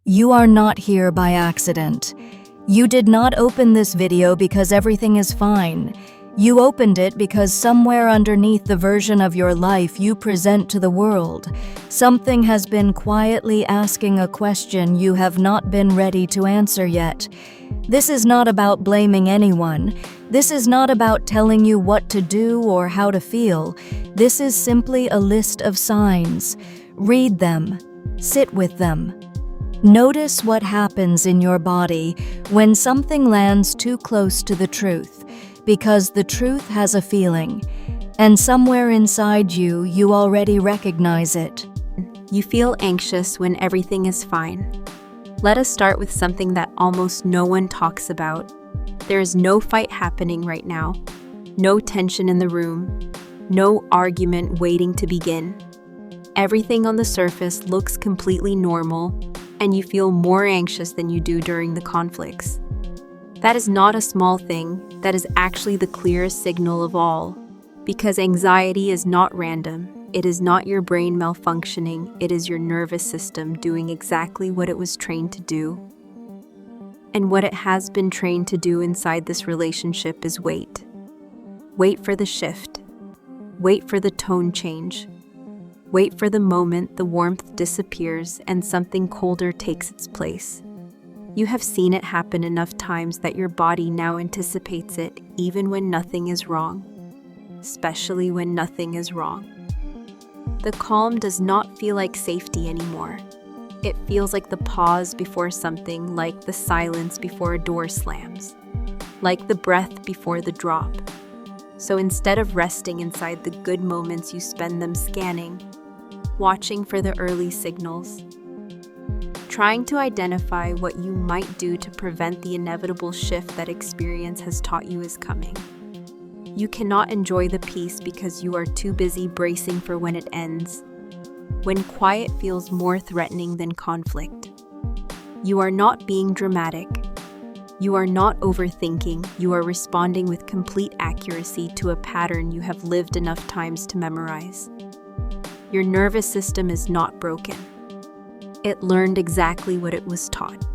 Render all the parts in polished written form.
You are not here by accident. You did not open this video because everything is fine. You opened it because somewhere underneath the version of your life you present to the world, something has been quietly asking a question you have not been ready to answer yet. This is not about blaming anyone. This is not about telling you what to do or how to feel. This is simply a list of signs. Read them. Sit with them. Notice what happens in your body when something lands too close to the truth, because the truth has a feeling, and somewhere inside you, you already recognize it. You feel anxious when everything is fine. Let us start with something that almost no one talks about. There is no fight happening right now, no tension in the room, no argument waiting to begin. Everything on the surface looks completely normal, and you feel more anxious than you do during the conflicts. That is not a small thing, that is actually the clearest signal of all. Because anxiety is not random, it is not your brain malfunctioning, it is your nervous system doing exactly what it was trained to do. And what it has been trained to do inside this relationship is wait. Wait for the shift. Wait for the tone change. Wait for the moment the warmth disappears and something colder takes its place. You have seen it happen enough times that your body now anticipates it even when nothing is wrong, especially when nothing is wrong. The calm does not feel like safety anymore. It feels like the pause before something, like the silence before a door slams, like the breath before the drop. So instead of resting inside the good moments, you spend them scanning, watching for the early signals, trying to identify what you might do to prevent the inevitable shift that experience has taught you is coming. You cannot enjoy the peace because you are too busy bracing for when it ends, when quiet feels more threatening than conflict. You are not being dramatic. You are not overthinking. You are responding with complete accuracy to a pattern you have lived enough times to memorize. Your nervous system is not broken. It learned exactly what it was taught.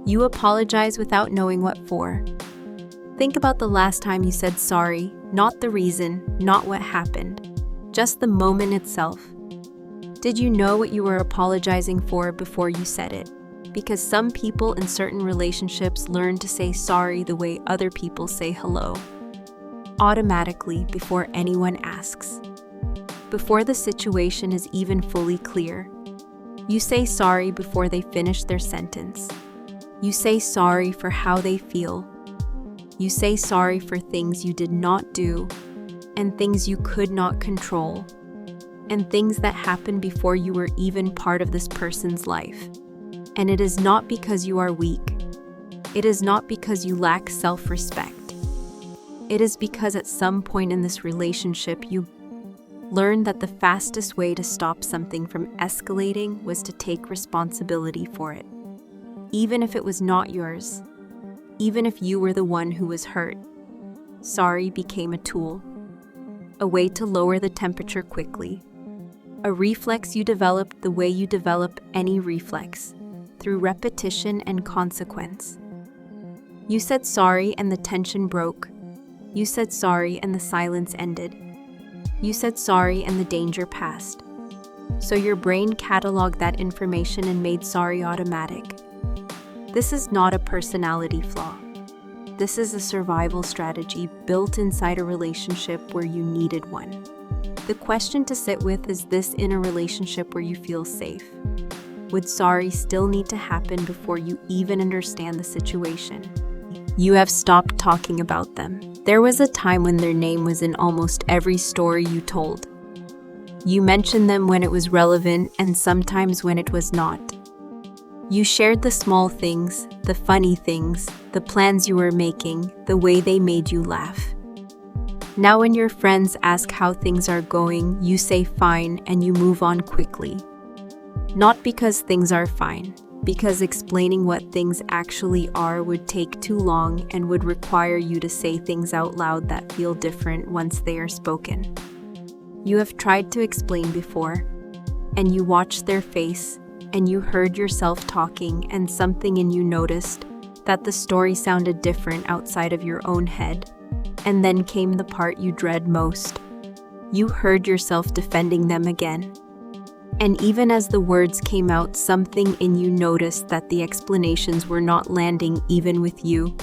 You apologize without knowing what for. Think about the last time you said sorry, not the reason, not what happened, just the moment itself. Did you know what you were apologizing for before you said it? Because some people in certain relationships learn to say sorry the way other people say hello, automatically before anyone asks. Before the situation is even fully clear. You say sorry before they finish their sentence. You say sorry for how they feel. You say sorry for things you did not do, and things you could not control, and things that happened before you were even part of this person's life. And it is not because you are weak. It is not because you lack self-respect. It is because at some point in this relationship you learned that the fastest way to stop something from escalating was to take responsibility for it. Even if it was not yours, even if you were the one who was hurt, sorry became a tool, a way to lower the temperature quickly, a reflex you developed the way you develop any reflex, through repetition and consequence. You said sorry and the tension broke. You said sorry and the silence ended. You said sorry and the danger passed. So your brain cataloged that information and made sorry automatic. This is not a personality flaw. This is a survival strategy built inside a relationship where you needed one. The question to sit with is this: in a relationship where you feel safe, would sorry still need to happen before you even understand the situation? You have stopped talking about them. There was a time when their name was in almost every story you told. You mentioned them when it was relevant and sometimes when it was not. You shared the small things, the funny things, the plans you were making, the way they made you laugh. Now when your friends ask how things are going, you say fine and you move on quickly. Not because things are fine, because explaining what things actually are would take too long and would require you to say things out loud that feel different once they are spoken. You have tried to explain before, and you watch their face, and you heard yourself talking, and something in you noticed that the story sounded different outside of your own head. And then came the part you dread most. You heard yourself defending them again. And even as the words came out, something in you noticed that the explanations were not landing even with you.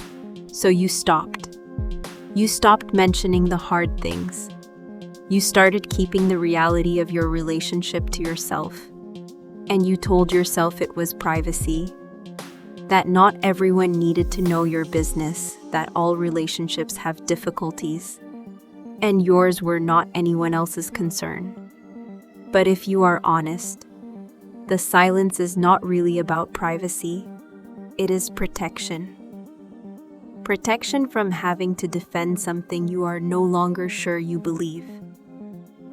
So you stopped. You stopped mentioning the hard things. You started keeping the reality of your relationship to yourself. And you told yourself it was privacy, that not everyone needed to know your business, that all relationships have difficulties, and yours were not anyone else's concern. But if you are honest, the silence is not really about privacy. It is protection. Protection from having to defend something you are no longer sure you believe.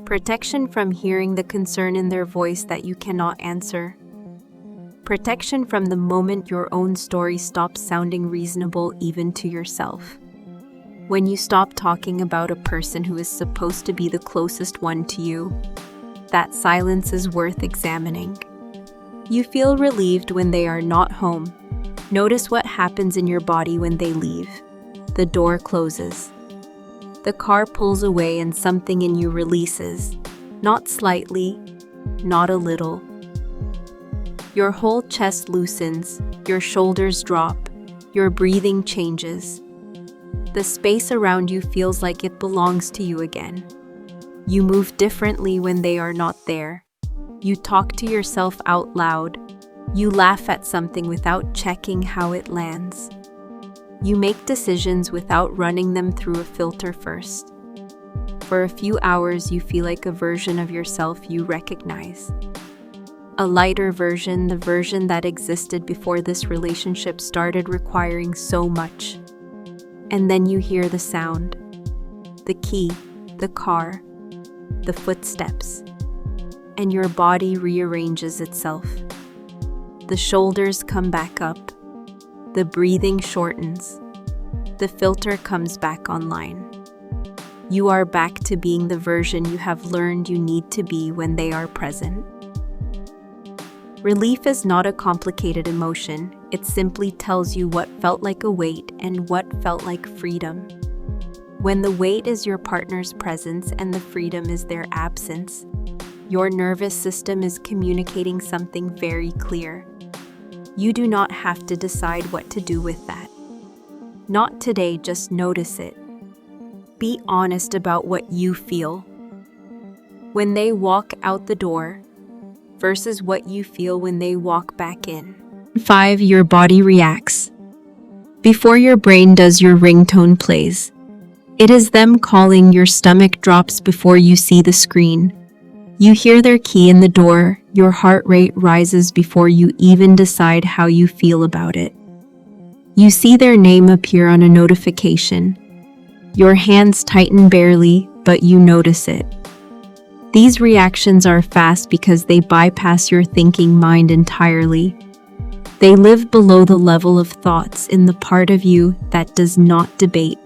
Protection from hearing the concern in their voice that you cannot answer. Protection from the moment your own story stops sounding reasonable even to yourself. When you stop talking about a person who is supposed to be the closest one to you, that silence is worth examining. You feel relieved when they are not home. Notice what happens in your body when they leave. The door closes. The car pulls away and something in you releases. Not slightly, not a little. Your whole chest loosens, your shoulders drop, your breathing changes. The space around you feels like it belongs to you again. You move differently when they are not there. You talk to yourself out loud. You laugh at something without checking how it lands. You make decisions without running them through a filter first. For a few hours, you feel like a version of yourself you recognize. A lighter version, the version that existed before this relationship started requiring so much. And then you hear the sound, the key, the car, the footsteps, and your body rearranges itself. The shoulders come back up, the breathing shortens, the filter comes back online. You are back to being the version you have learned you need to be when they are present. Relief is not a complicated emotion. It simply tells you what felt like a weight and what felt like freedom. When the weight is your partner's presence and the freedom is their absence, your nervous system is communicating something very clear. You do not have to decide what to do with that. Not today, just notice it. Be honest about what you feel. When they walk out the door, versus what you feel when they walk back in. 5. Your body reacts. Before your brain does, your ringtone plays. It is them calling. Your stomach drops before you see the screen. You hear their key in the door. Your heart rate rises before you even decide how you feel about it. You see their name appear on a notification. Your hands tighten barely, but you notice it. These reactions are fast because they bypass your thinking mind entirely. They live below the level of thoughts in the part of you that does not debate,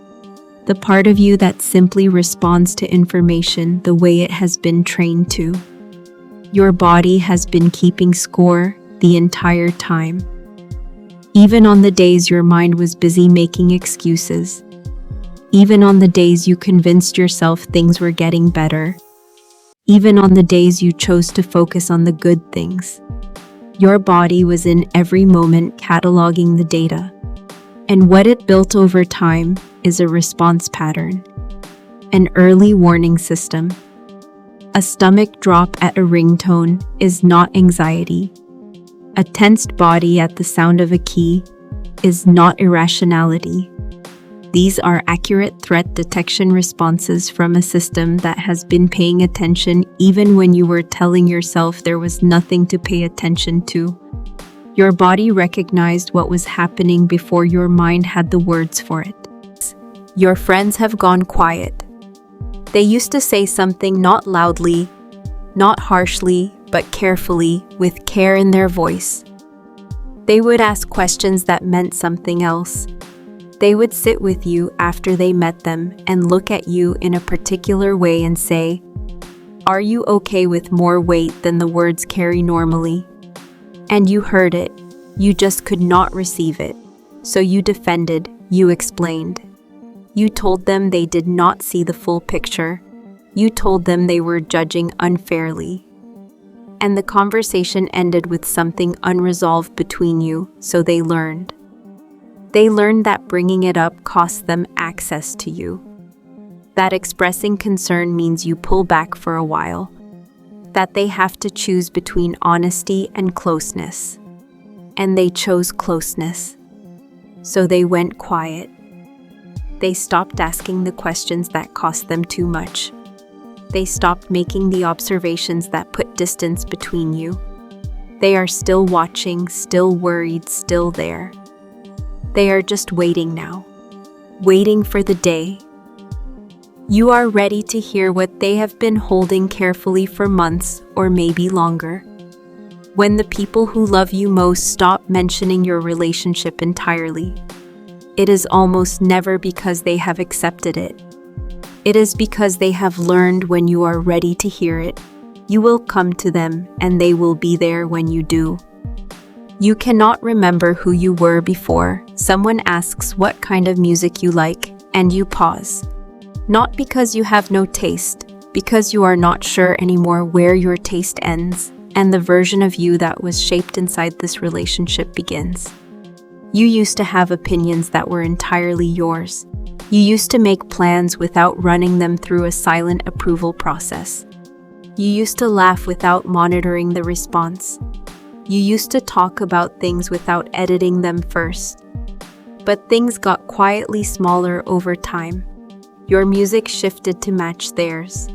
the part of you that simply responds to information the way it has been trained to. Your body has been keeping score the entire time. Even on the days your mind was busy making excuses, even on the days you convinced yourself things were getting better, even on the days you chose to focus on the good things, your body was in every moment cataloging the data. And what it built over time is a response pattern, an early warning system. A stomach drop at a ringtone is not anxiety. A tensed body at the sound of a key is not irrationality. These are accurate threat detection responses from a system that has been paying attention even when you were telling yourself there was nothing to pay attention to. Your body recognized what was happening before your mind had the words for it. Your friends have gone quiet. They used to say something not loudly, not harshly, but carefully, with care in their voice. They would ask questions that meant something else. They would sit with you after they met them and look at you in a particular way and say, "Are you okay with more weight than the words carry normally?" And you heard it. You just could not receive it. So you defended, you explained. You told them they did not see the full picture. You told them they were judging unfairly. And the conversation ended with something unresolved between you, so they learned. They learned that bringing it up costs them access to you. That expressing concern means you pull back for a while. That they have to choose between honesty and closeness. And they chose closeness. So they went quiet. They stopped asking the questions that cost them too much. They stopped making the observations that put distance between you. They are still watching, still worried, still there. They are just waiting now. Waiting for the day. You are ready to hear what they have been holding carefully for months or maybe longer. When the people who love you most stop mentioning your relationship entirely, it is almost never because they have accepted it. It is because they have learned when you are ready to hear it, you will come to them and they will be there when you do. You cannot remember who you were before someone asks what kind of music you like and you pause. Not because you have no taste, because you are not sure anymore where your taste ends and the version of you that was shaped inside this relationship begins. You used to have opinions that were entirely yours. You used to make plans without running them through a silent approval process. You used to laugh without monitoring the response. You used to talk about things without editing them first. But things got quietly smaller over time. Your music shifted to match theirs.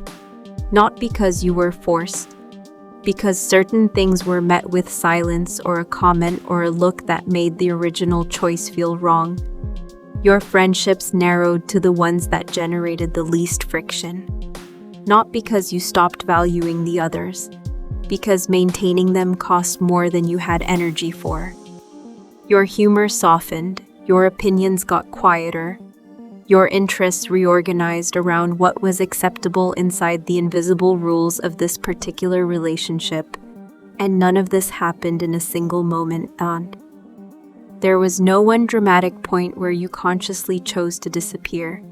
Not because you were forced, because certain things were met with silence or a comment or a look that made the original choice feel wrong. Your friendships narrowed to the ones that generated the least friction. Not because you stopped valuing the others, because maintaining them cost more than you had energy for. Your humor softened, your opinions got quieter, your interests reorganized around what was acceptable inside the invisible rules of this particular relationship, and none of this happened in a single moment. There was no one dramatic point where you consciously chose to disappear.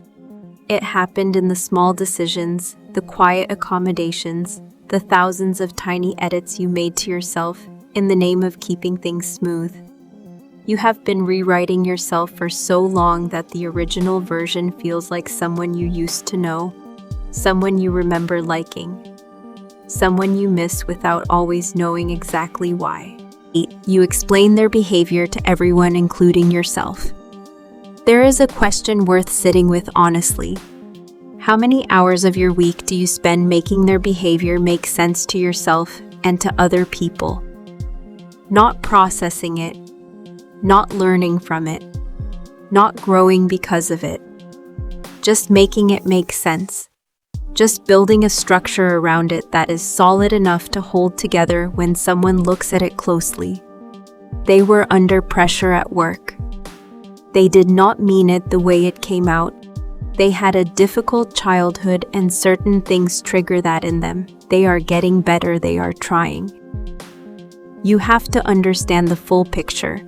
It happened in the small decisions, the quiet accommodations, the thousands of tiny edits you made to yourself in the name of keeping things smooth. You have been rewriting yourself for so long that the original version feels like someone you used to know, someone you remember liking, someone you miss without always knowing exactly why. You explain their behavior to everyone, including yourself. There is a question worth sitting with honestly. How many hours of your week do you spend making their behavior make sense to yourself and to other people? Not processing it, not learning from it, not growing because of it. Just making it make sense. Just building a structure around it that is solid enough to hold together when someone looks at it closely. They were under pressure at work. They did not mean it the way it came out. They had a difficult childhood and certain things trigger that in them. They are getting better, they are trying. You have to understand the full picture.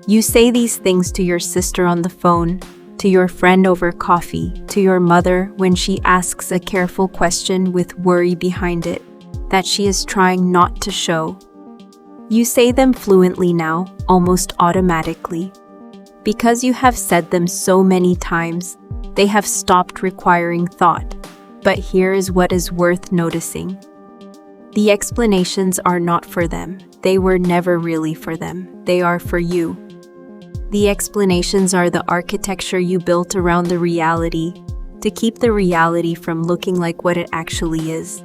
You say these things to your sister on the phone, to your friend over coffee, to your mother when she asks a careful question with worry behind it, that she is trying not to show. You say them fluently now, almost automatically. Because you have said them so many times, they have stopped requiring thought. But here is what is worth noticing. The explanations are not for them. They were never really for them. They are for you. The explanations are the architecture you built around the reality to keep the reality from looking like what it actually is.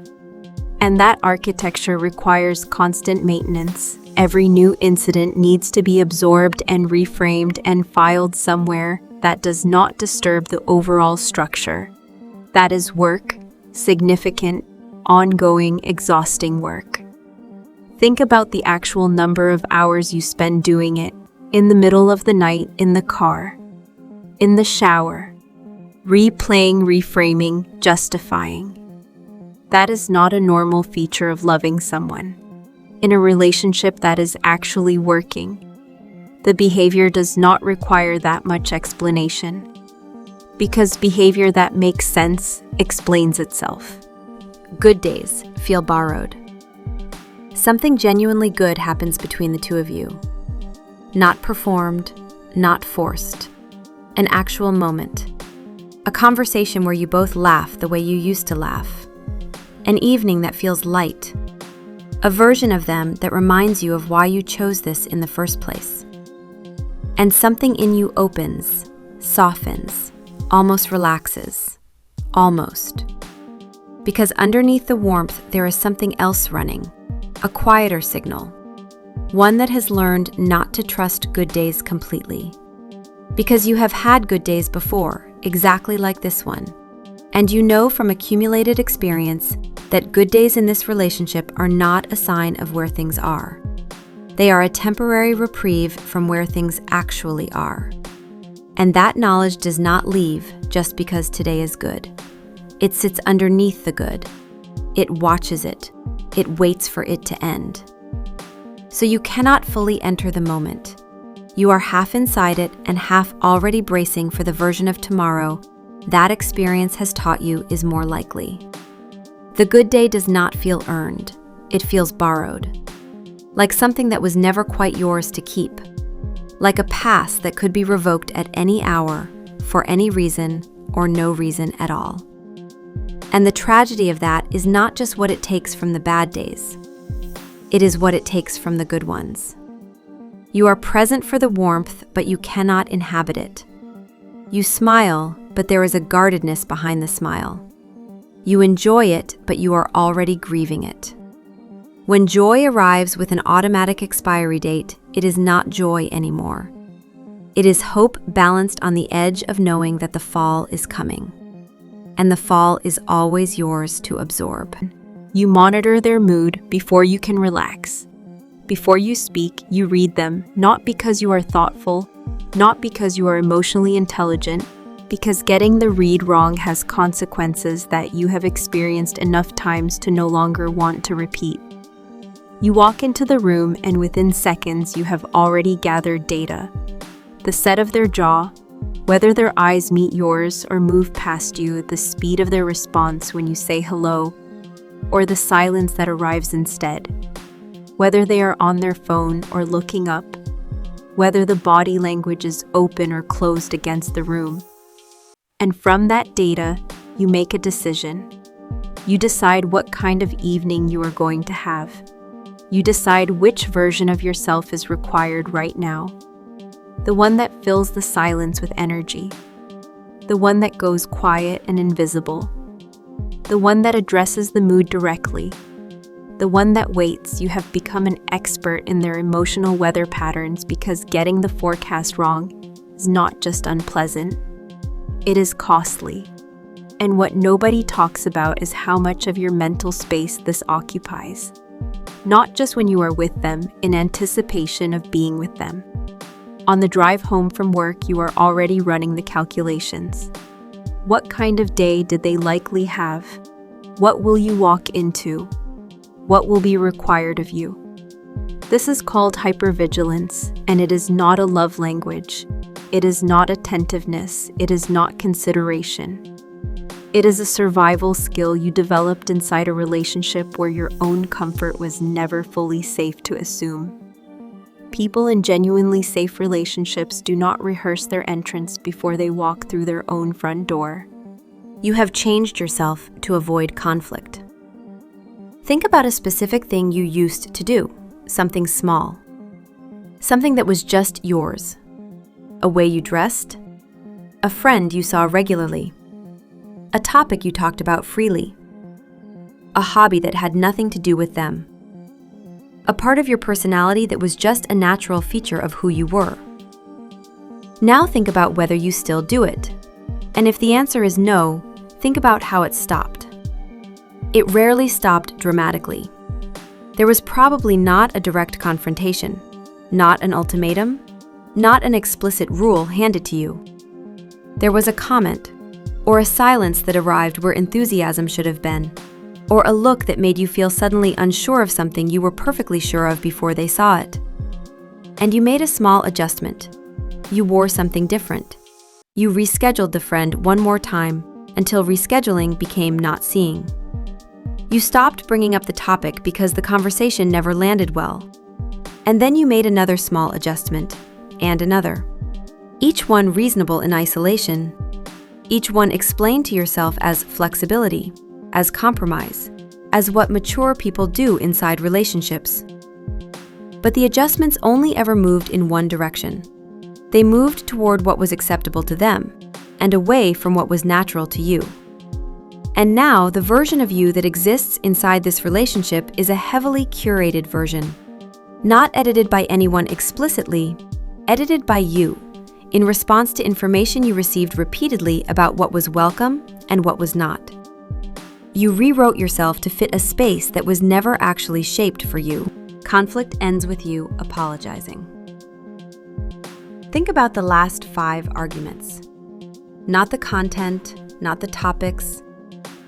And that architecture requires constant maintenance. Every new incident needs to be absorbed and reframed and filed somewhere that does not disturb the overall structure. That is work, significant, ongoing, exhausting work. Think about the actual number of hours you spend doing it. In the middle of the night, in the car, in the shower, replaying, reframing, justifying. That is not a normal feature of loving someone. in a relationship that is actually working. The behavior does not require that much explanation, because behavior that makes sense explains itself. Good days feel borrowed. Something genuinely good happens between the two of you. Not performed, not forced. An actual moment. A conversation where you both laugh the way you used to laugh. An evening that feels light. A version of them that reminds you of why you chose this in the first place. And something in you opens, softens, almost relaxes. Almost. Because underneath the warmth there is something else running. A quieter signal. One that has learned not to trust good days completely. Because you have had good days before, exactly like this one. And you know from accumulated experience that good days in this relationship are not a sign of where things are. They are a temporary reprieve from where things actually are. And that knowledge does not leave just because today is good. It sits underneath the good. It watches it. It waits for it to end. So you cannot fully enter the moment. You are half inside it and half already bracing for the version of tomorrow that experience has taught you is more likely. The good day does not feel earned. It feels borrowed. Like something that was never quite yours to keep. Like a pass that could be revoked at any hour, for any reason or no reason at all. And the tragedy of that is not just what it takes from the bad days. It is what it takes from the good ones. You are present for the warmth, but you cannot inhabit it. You smile, but there is a guardedness behind the smile. You enjoy it, but you are already grieving it. When joy arrives with an automatic expiry date, it is not joy anymore. It is hope balanced on the edge of knowing that the fall is coming. And the fall is always yours to absorb. You monitor their mood before you can relax. Before you speak, you read them, not because you are thoughtful, not because you are emotionally intelligent, because getting the read wrong has consequences that you have experienced enough times to no longer want to repeat. You walk into the room and within seconds you have already gathered data. The set of their jaw, whether their eyes meet yours or move past you, the speed of their response when you say hello, or the silence that arrives instead. Whether they are on their phone or looking up, whether the body language is open or closed against the room. And from that data, you make a decision. You decide what kind of evening you are going to have. You decide which version of yourself is required right now. The one that fills the silence with energy. The one that goes quiet and invisible. The one that addresses the mood directly. The one that waits. You have become an expert in their emotional weather patterns because getting the forecast wrong is not just unpleasant. It is costly. And what nobody talks about is how much of your mental space this occupies. Not just when you are with them, in anticipation of being with them. On the drive home from work, you are already running the calculations. What kind of day did they likely have? What will you walk into? What will be required of you? This is called hypervigilance, and it is not a love language. It is not attentiveness. It is not consideration. It is a survival skill you developed inside a relationship where your own comfort was never fully safe to assume. People in genuinely safe relationships do not rehearse their entrance before they walk through their own front door. You have changed yourself to avoid conflict. Think about a specific thing you used to do, something small. Something that was just yours. A way you dressed, a friend you saw regularly, a topic you talked about freely, a hobby that had nothing to do with them, a part of your personality that was just a natural feature of who you were. Now think about whether you still do it, and if the answer is no, think about how it stopped. It rarely stopped dramatically. There was probably not a direct confrontation, not an ultimatum, not an explicit rule handed to you. There was a comment, or a silence that arrived where enthusiasm should have been, or a look that made you feel suddenly unsure of something you were perfectly sure of before they saw it. And you made a small adjustment. You wore something different. You rescheduled the friend one more time until rescheduling became not seeing. You stopped bringing up the topic because the conversation never landed well. And then you made another small adjustment, and another. Each one reasonable in isolation. Each one explained to yourself as flexibility, as compromise, as what mature people do inside relationships. But the adjustments only ever moved in one direction. They moved toward what was acceptable to them, and away from what was natural to you. And now, the version of you that exists inside this relationship is a heavily curated version. Not edited by anyone explicitly, edited by you, in response to information you received repeatedly about what was welcome and what was not. You rewrote yourself to fit a space that was never actually shaped for you. Conflict ends with you apologizing. Think about the last 5 arguments. Not the content, not the topics,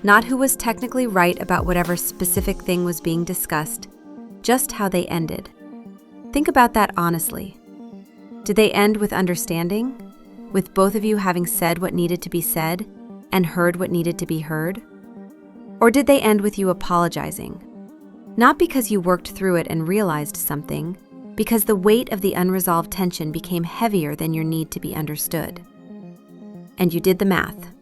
not who was technically right about whatever specific thing was being discussed, just how they ended. Think about that honestly. Did they end with understanding? With both of you having said what needed to be said and heard what needed to be heard? Or did they end with you apologizing? Not because you worked through it and realized something, because the weight of the unresolved tension became heavier than your need to be understood. And you did the math.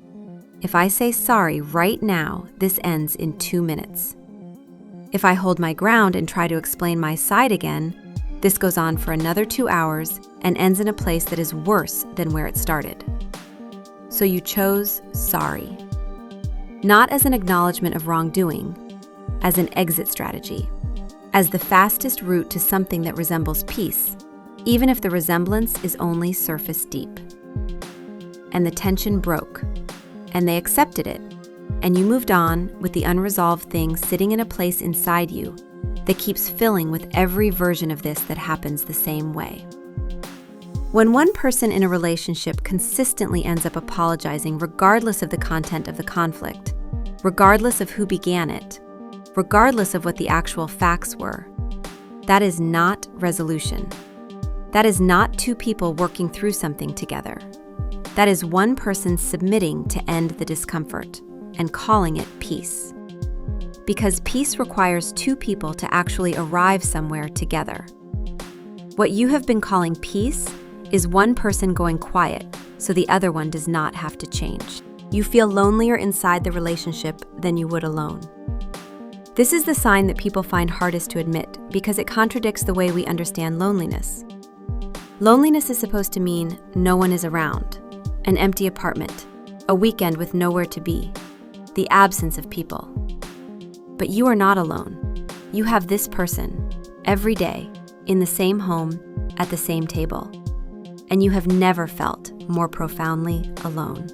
If I say sorry right now, this ends in 2 minutes. If I hold my ground and try to explain my side again, this goes on for another 2 hours and ends in a place that is worse than where it started. So you chose sorry. Not as an acknowledgement of wrongdoing, as an exit strategy, as the fastest route to something that resembles peace, even if the resemblance is only surface deep. And the tension broke, and they accepted it, and you moved on with the unresolved thing sitting in a place inside you that keeps filling with every version of this that happens the same way. When one person in a relationship consistently ends up apologizing regardless of the content of the conflict, regardless of who began it, regardless of what the actual facts were, that is not resolution. That is not 2 people working through something together. That is one person submitting to end the discomfort and calling it peace. Because peace requires 2 people to actually arrive somewhere together. What you have been calling peace is one person going quiet so the other one does not have to change. You feel lonelier inside the relationship than you would alone. This is the sign that people find hardest to admit because it contradicts the way we understand loneliness. Loneliness is supposed to mean no one is around, an empty apartment, a weekend with nowhere to be, the absence of people. But you are not alone. You have this person, every day, in the same home, at the same table. And you have never felt more profoundly alone.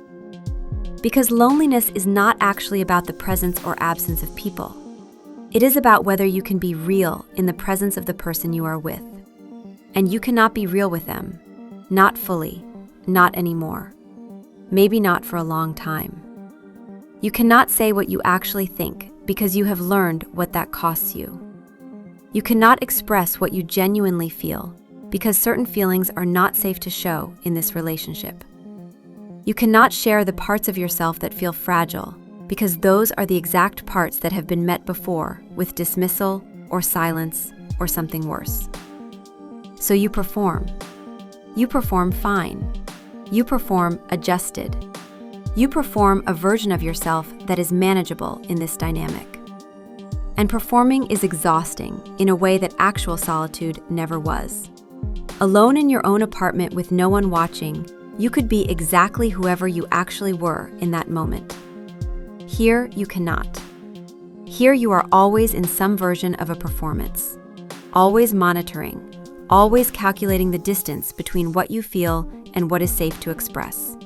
Because loneliness is not actually about the presence or absence of people. It is about whether you can be real in the presence of the person you are with. And you cannot be real with them. Not fully, not anymore. Maybe not for a long time. You cannot say what you actually think because you have learned what that costs you. You cannot express what you genuinely feel because certain feelings are not safe to show in this relationship. You cannot share the parts of yourself that feel fragile because those are the exact parts that have been met before with dismissal or silence or something worse. So you perform. You perform fine. You perform adjusted. You perform a version of yourself that is manageable in this dynamic. And performing is exhausting in a way that actual solitude never was. Alone in your own apartment with no one watching, you could be exactly whoever you actually were in that moment. Here, you cannot. Here, you are always in some version of a performance, always monitoring, always calculating the distance between what you feel and what is safe to express.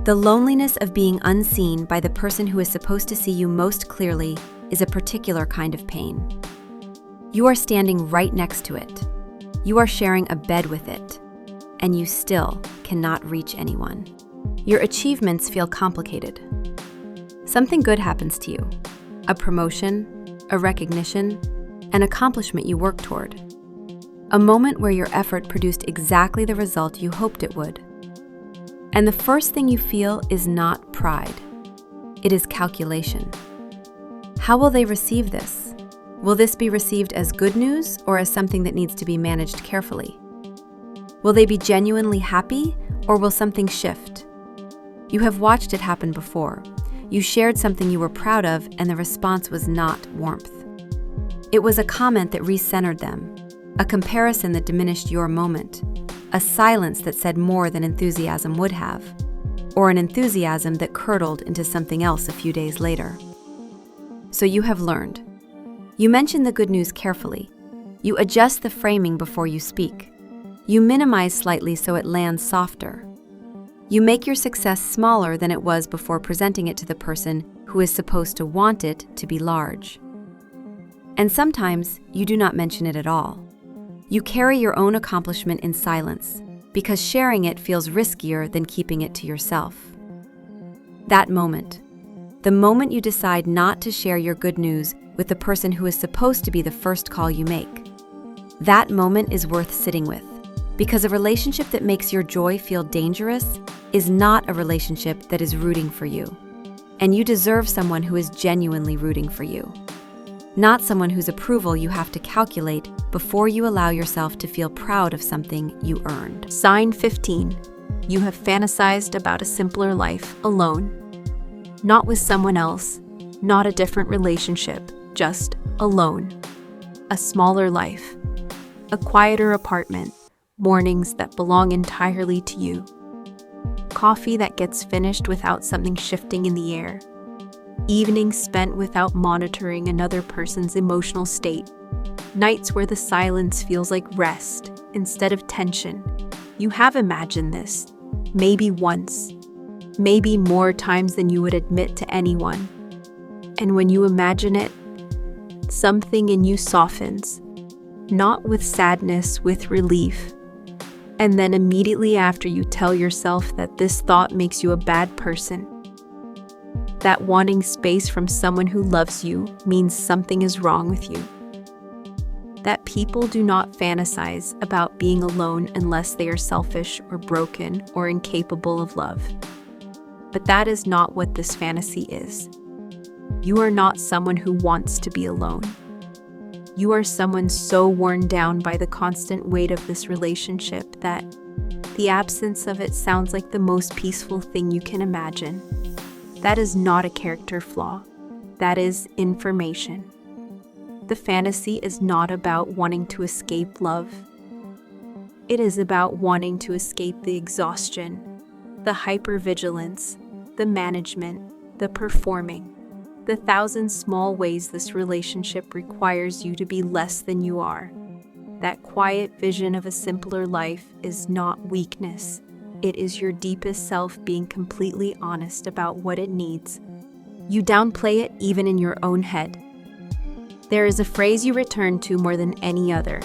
The loneliness of being unseen by the person who is supposed to see you most clearly is a particular kind of pain. You are standing right next to it. You are sharing a bed with it, and you still cannot reach anyone. Your achievements feel complicated. Something good happens to you. a promotion, a recognition, an accomplishment you work toward. A moment where your effort produced exactly the result you hoped it would. And the first thing you feel is not pride. It is calculation. How will they receive this? Will this be received as good news or as something that needs to be managed carefully? Will they be genuinely happy or will something shift? You have watched it happen before. You shared something you were proud of and the response was not warmth. It was a comment that recentered them, a comparison that diminished your moment, a silence that said more than enthusiasm would have, or an enthusiasm that curdled into something else a few days later. So you have learned. You mention the good news carefully. You adjust the framing before you speak. You minimize slightly so it lands softer. You make your success smaller than it was before presenting it to the person who is supposed to want it to be large. And sometimes you do not mention it at all. You carry your own accomplishment in silence because sharing it feels riskier than keeping it to yourself. That moment, the moment you decide not to share your good news with the person who is supposed to be the first call you make, that moment is worth sitting with, because a relationship that makes your joy feel dangerous is not a relationship that is rooting for you. And you deserve someone who is genuinely rooting for you, not someone whose approval you have to calculate before you allow yourself to feel proud of something you earned. Sign 15. You have fantasized about a simpler life alone. Not with someone else, not a different relationship, just alone. A smaller life, a quieter apartment, mornings that belong entirely to you. Coffee that gets finished without something shifting in the air. Evenings spent without monitoring another person's emotional state. Nights where the silence feels like rest instead of tension. You have imagined this, maybe once, maybe more times than you would admit to anyone. And when you imagine it, something in you softens, not with sadness, with relief. And then immediately after you tell yourself that this thought makes you a bad person, that wanting space from someone who loves you means something is wrong with you. That people do not fantasize about being alone unless they are selfish or broken or incapable of love. But that is not what this fantasy is. You are not someone who wants to be alone. You are someone so worn down by the constant weight of this relationship that the absence of it sounds like the most peaceful thing you can imagine. That is not a character flaw. That is information. The fantasy is not about wanting to escape love. It is about wanting to escape the exhaustion, the hypervigilance, the management, the performing, the thousand small ways this relationship requires you to be less than you are. That quiet vision of a simpler life is not weakness. It is your deepest self being completely honest about what it needs. You downplay it even in your own head. There is a phrase you return to more than any other.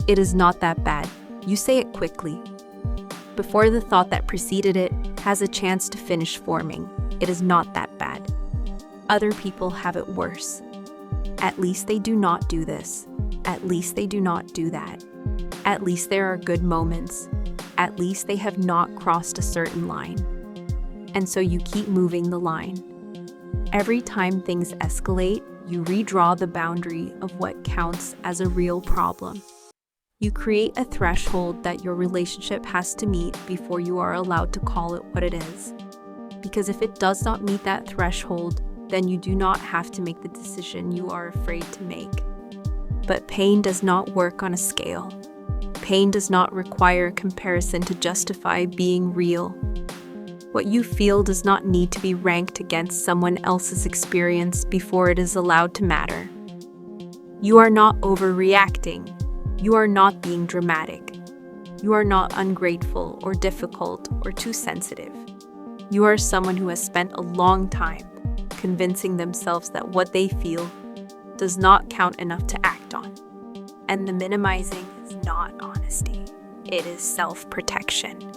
It is not that bad. You say it quickly, before the thought that preceded it has a chance to finish forming. It is not that bad. Other people have it worse. At least they do not do this. At least they do not do that. At least there are good moments. At least they have not crossed a certain line. And so you keep moving the line. Every time things escalate, you redraw the boundary of what counts as a real problem. You create a threshold that your relationship has to meet before you are allowed to call it what it is. Because if it does not meet that threshold, then you do not have to make the decision you are afraid to make. But pain does not work on a scale. Pain does not require a comparison to justify being real. What you feel does not need to be ranked against someone else's experience before it is allowed to matter. You are not overreacting. You are not being dramatic. You are not ungrateful or difficult or too sensitive. You are someone who has spent a long time convincing themselves that what they feel does not count enough to act on. And the minimizing is not honesty. It is self-protection.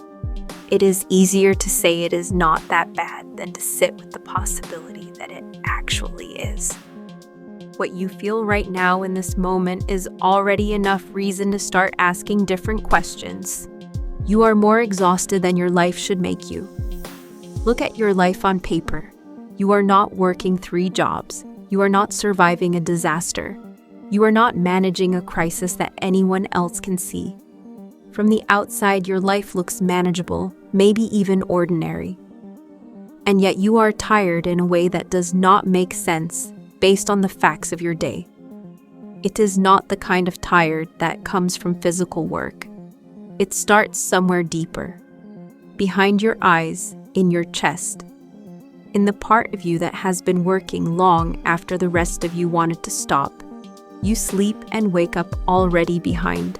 It is easier to say it is not that bad than to sit with the possibility that it actually actually is. What you feel right now in this moment is already enough reason to start asking different questions. You are more exhausted than your life should make you. Look at your life on paper. You are not working 3 jobs. You are not surviving a disaster. You are not managing a crisis that anyone else can see. From the outside, your life looks manageable, maybe even ordinary. And yet you are tired in a way that does not make sense based on the facts of your day. It is not the kind of tired that comes from physical work. It starts somewhere deeper, behind your eyes, in your chest, in the part of you that has been working long after the rest of you wanted to stop. You sleep and wake up already behind,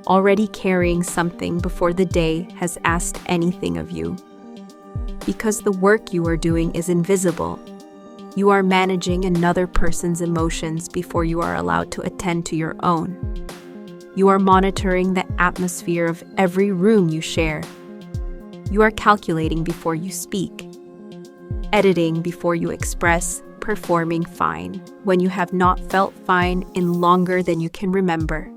already carrying something before the day has asked anything of you. Because the work you are doing is invisible, you are managing another person's emotions before you are allowed to attend to your own. You are monitoring the atmosphere of every room you share. You are calculating before you speak, editing before you express, performing fine when you have not felt fine in longer than you can remember.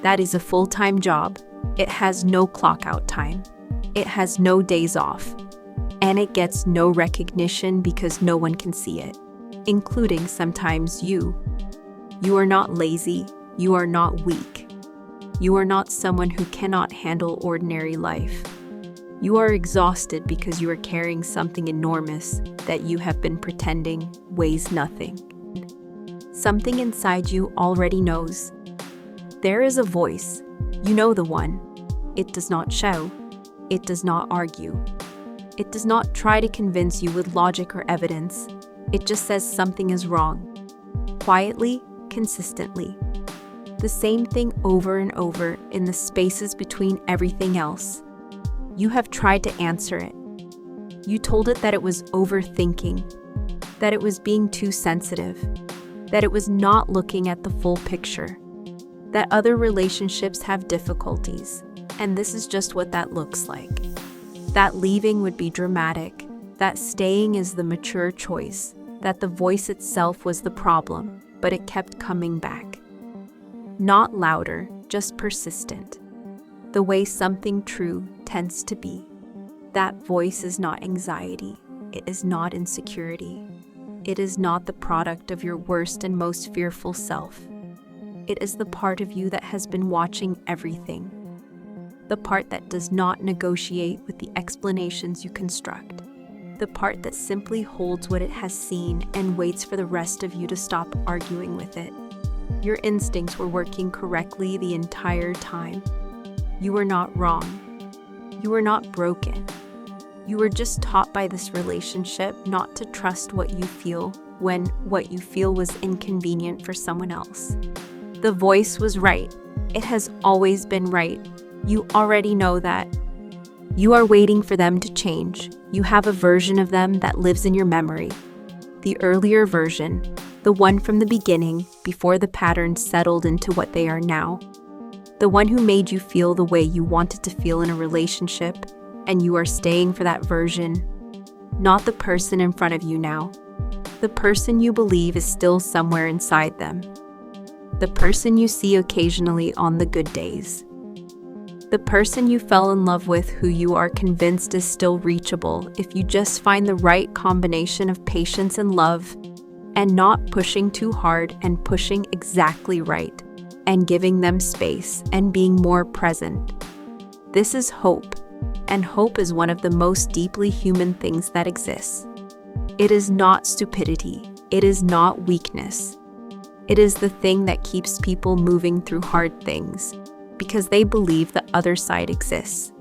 That is a full-time job. It has no clock-out time. It has no days off. And it gets no recognition because no one can see it, including sometimes you. You are not lazy. You are not weak. You are not someone who cannot handle ordinary life. You are exhausted because you are carrying something enormous that you have been pretending weighs nothing. Something inside you already knows. There is a voice. You know the one. It does not shout. It does not argue. It does not try to convince you with logic or evidence. It just says something is wrong. Quietly, consistently. The same thing over and over in the spaces between everything else. You have tried to answer it. You told it that it was overthinking, that it was being too sensitive, that it was not looking at the full picture, that other relationships have difficulties, and this is just what that looks like. That leaving would be dramatic, that staying is the mature choice, that the voice itself was the problem, but it kept coming back. Not louder, just persistent. The way something true tends to be. That voice is not anxiety. It is not insecurity. It is not the product of your worst and most fearful self. It is the part of you that has been watching everything. The part that does not negotiate with the explanations you construct. The part that simply holds what it has seen and waits for the rest of you to stop arguing with it. Your instincts were working correctly the entire time. You were not wrong. You were not broken. You were just taught by this relationship not to trust what you feel when what you feel was inconvenient for someone else. The voice was right. It has always been right. You already know that. You are waiting for them to change. You have a version of them that lives in your memory. The earlier version, the one from the beginning, before the patterns settled into what they are now. The one who made you feel the way you wanted to feel in a relationship, and you are staying for that version. Not the person in front of you now. The person you believe is still somewhere inside them. The person you see occasionally on the good days. The person you fell in love with who you are convinced is still reachable if you just find the right combination of patience and love, and not pushing too hard and pushing exactly right, and giving them space and being more present. This is hope, and hope is one of the most deeply human things that exists. It is not stupidity. It is not weakness. It is the thing that keeps people moving through hard things, because they believe the other side exists.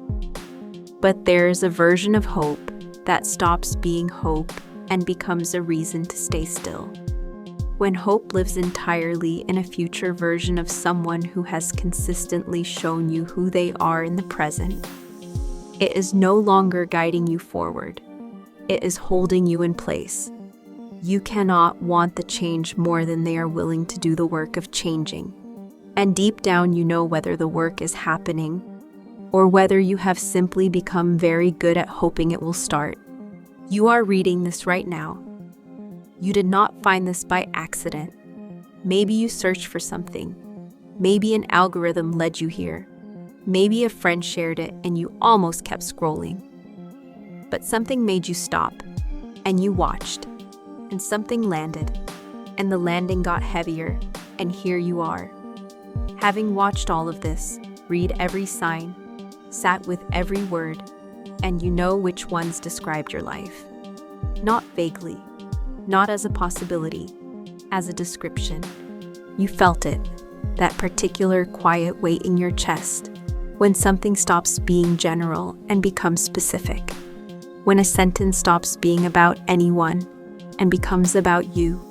But there is a version of hope that stops being hope and becomes a reason to stay still. When hope lives entirely in a future version of someone who has consistently shown you who they are in the present, it is no longer guiding you forward. It is holding you in place. You cannot want the change more than they are willing to do the work of changing. And deep down you know whether the work is happening or whether you have simply become very good at hoping it will start. You are reading this right now. You did not find this by accident. Maybe you searched for something. Maybe an algorithm led you here. Maybe a friend shared it and you almost kept scrolling. But something made you stop, and you watched, and something landed, and the landing got heavier, and here you are. Having watched all of this, read every sign, sat with every word, and you know which ones described your life. Not vaguely, not as a possibility, as a description. You felt it, that particular quiet weight in your chest, when something stops being general and becomes specific. When a sentence stops being about anyone and becomes about you.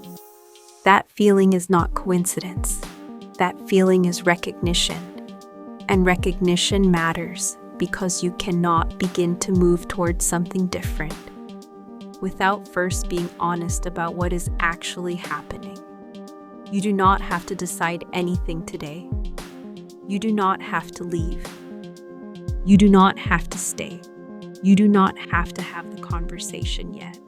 That feeling is not coincidence. That feeling is recognition. And recognition matters because you cannot begin to move towards something different without first being honest about what is actually happening. You do not have to decide anything today. You do not have to leave. You do not have to stay. You do not have to have the conversation yet.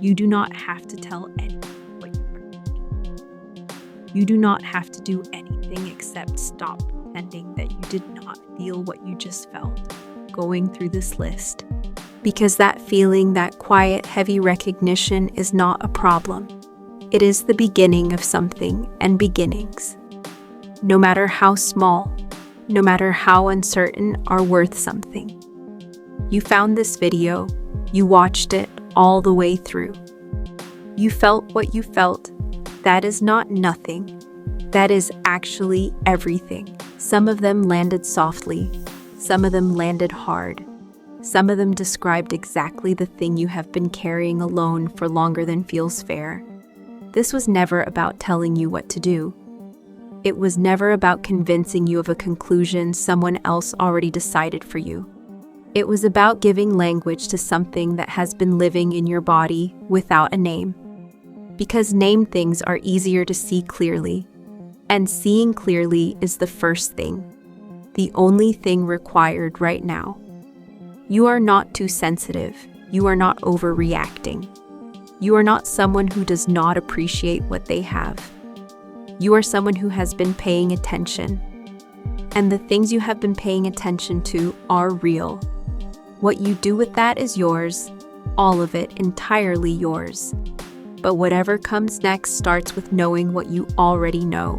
You do not have to tell anyone what you heard. You do not have to do anything except stop pretending that you did not feel what you just felt going through this list. Because that feeling, that quiet, heavy recognition is not a problem. It is the beginning of something, and beginnings, no matter how small, no matter how uncertain, are worth something. You found this video, you watched it all the way through. You felt what you felt. That is not nothing. That is actually everything. Some of them landed softly. Some of them landed hard. Some of them described exactly the thing you have been carrying alone for longer than feels fair. This was never about telling you what to do. It was never about convincing you of a conclusion someone else already decided for you. It was about giving language to something that has been living in your body without a name. Because named things are easier to see clearly. And seeing clearly is the first thing, the only thing required right now. You are not too sensitive. You are not overreacting. You are not someone who does not appreciate what they have. You are someone who has been paying attention. And the things you have been paying attention to are real. What you do with that is yours, all of it entirely yours. But whatever comes next starts with knowing what you already know.